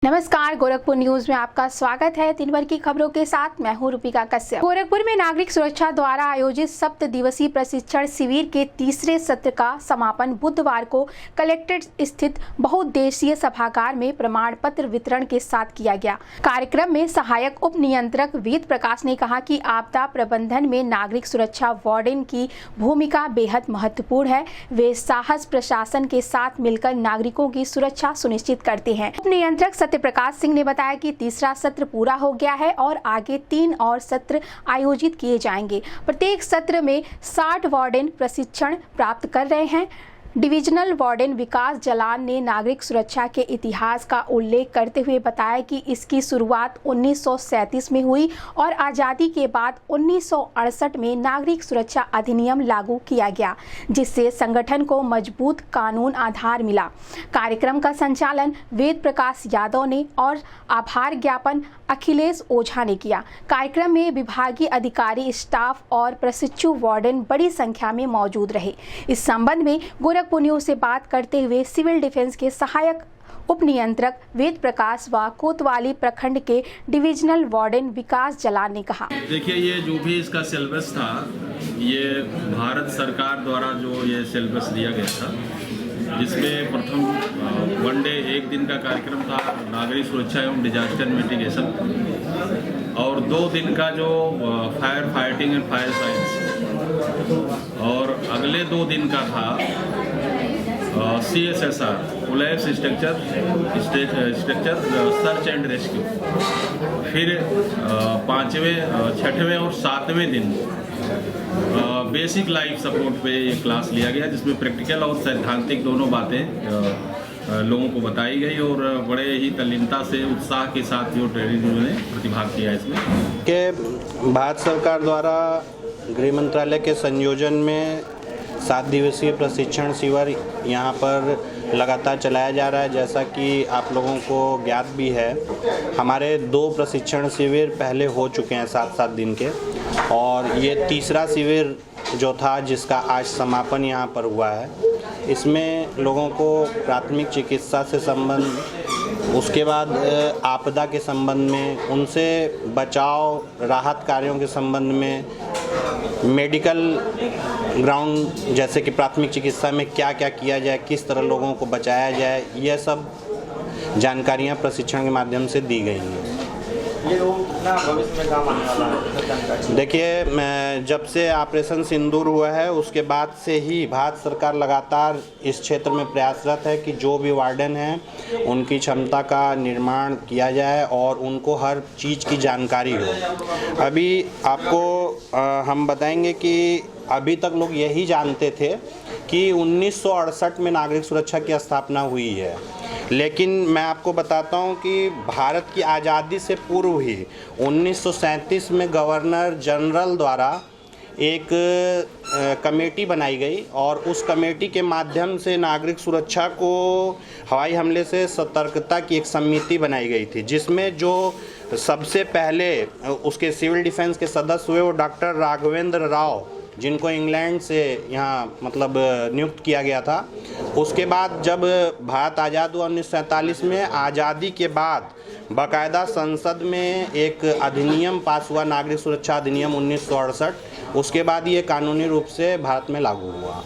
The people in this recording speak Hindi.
नमस्कार, गोरखपुर न्यूज में आपका स्वागत है। दिन भर की खबरों के साथ मैं हूं रूपिका कश्यप। गोरखपुर में नागरिक सुरक्षा द्वारा आयोजित 7 दिवसीय प्रशिक्षण शिविर के तीसरे सत्र का समापन बुधवार को कलेक्ट्रेट स्थित बहुउद्देशीय सभागार में प्रमाण पत्र वितरण के साथ किया गया। कार्यक्रम में सहायक उप नियंत्रक वेद प्रकाश ने कहा कि आपदा प्रबंधन में नागरिक सुरक्षा वार्डन की भूमिका बेहद महत्वपूर्ण है। वे साहस प्रशासन के साथ मिलकर नागरिकों की सुरक्षा सुनिश्चित करते हैं। उप नियंत्रक सत्यप्रकाश सिंह ने बताया कि तीसरा सत्र पूरा हो गया है और आगे 3 और सत्र आयोजित किए जाएंगे। प्रत्येक सत्र में 60 वार्डन प्रशिक्षण प्राप्त कर रहे हैं। डिविजनल वार्डन विकास जलान ने नागरिक सुरक्षा के इतिहास का उल्लेख करते हुए बताया कि इसकी शुरुआत 1937 में हुई और आज़ादी के बाद 1968 में नागरिक सुरक्षा अधिनियम लागू किया गया, जिससे संगठन को मजबूत कानून आधार मिला। कार्यक्रम का संचालन वेद प्रकाश यादव ने और आभार ज्ञापन अखिलेश ओझा ने किया। कार्यक्रम में विभागीय अधिकारी, स्टाफ और प्रशिक्षु वार्डन बड़ी संख्या में मौजूद रहे। इस संबंध में गोरखपुर न्यूज से बात करते हुए सिविल डिफेंस के सहायक उप नियंत्रक वेद प्रकाश व कोतवाली प्रखंड के डिविजनल वार्डन विकास जलान ने कहा। देखिए, ये जो भी इसका सिलेबस था, ये भारत सरकार द्वारा जो ये सिलेबस दिया गया था, जिसमें प्रथम वनडे 1 दिन का कार्यक्रम था नागरिक सुरक्षा एवं डिजास्टर मिटिगेशन, और 2 दिन का जो fire fighting and fire science, और अगले 2 दिन का था CSSR collapse structure search and rescue. फिर 5वें, 6वें और 7वें दिन बेसिक लाइफ सपोर्ट पे ये क्लास लिया गया, जिसमें प्रैक्टिकल और सैद्धांतिक दोनों बातें लोगों को बताई गई और बड़े ही तल्लीनता से, उत्साह के साथ जो ट्रेनिंग उन्होंने प्रतिभाग किया इसमें। के भारत सरकार द्वारा गृह मंत्रालय के संयोजन में 7 दिवसीय प्रशिक्षण शिविर यहाँ पर लगातार चलाया जा रहा है। जैसा कि आप लोगों को ज्ञात भी है, हमारे 2 प्रशिक्षण शिविर पहले हो चुके हैं 7-7 दिन के, और ये तीसरा शिविर जो था जिसका आज समापन यहाँ पर हुआ है। इसमें लोगों को प्राथमिक चिकित्सा से संबंध, उसके बाद आपदा के संबंध में, उनसे बचाव राहत कार्यों के संबंध में, मेडिकल ग्राउंड जैसे कि प्राथमिक चिकित्सा में क्या क्या किया जाए, किस तरह लोगों को बचाया जाए, यह सब जानकारियां प्रशिक्षण के माध्यम से दी गई हैं। ये कितना भविष्य में काम आने वाला है? देखिए, जब से ऑपरेशन सिंदूर हुआ है उसके बाद से ही भारत सरकार लगातार इस क्षेत्र में प्रयासरत है कि जो भी वार्डन हैं उनकी क्षमता का निर्माण किया जाए और उनको हर चीज़ की जानकारी हो। अभी आपको हम बताएंगे कि अभी तक लोग यही जानते थे कि 1968 में नागरिक सुरक्षा की स्थापना हुई है, लेकिन मैं आपको बताता हूं कि भारत की आज़ादी से पूर्व ही 1937 में गवर्नर जनरल द्वारा एक कमेटी बनाई गई और उस कमेटी के माध्यम से नागरिक सुरक्षा को हवाई हमले से सतर्कता की एक समिति बनाई गई थी, जिसमें जो सबसे पहले उसके सिविल डिफेंस के सदस्य हुए वो डॉक्टर राघवेंद्र राव, जिनको इंग्लैंड से यहाँ नियुक्त किया गया था। उसके बाद जब भारत आज़ाद हुआ 1947 में, आज़ादी के बाद बाकायदा संसद में एक अधिनियम पास हुआ, नागरिक सुरक्षा अधिनियम 1968। उसके बाद ये कानूनी रूप से भारत में लागू हुआ।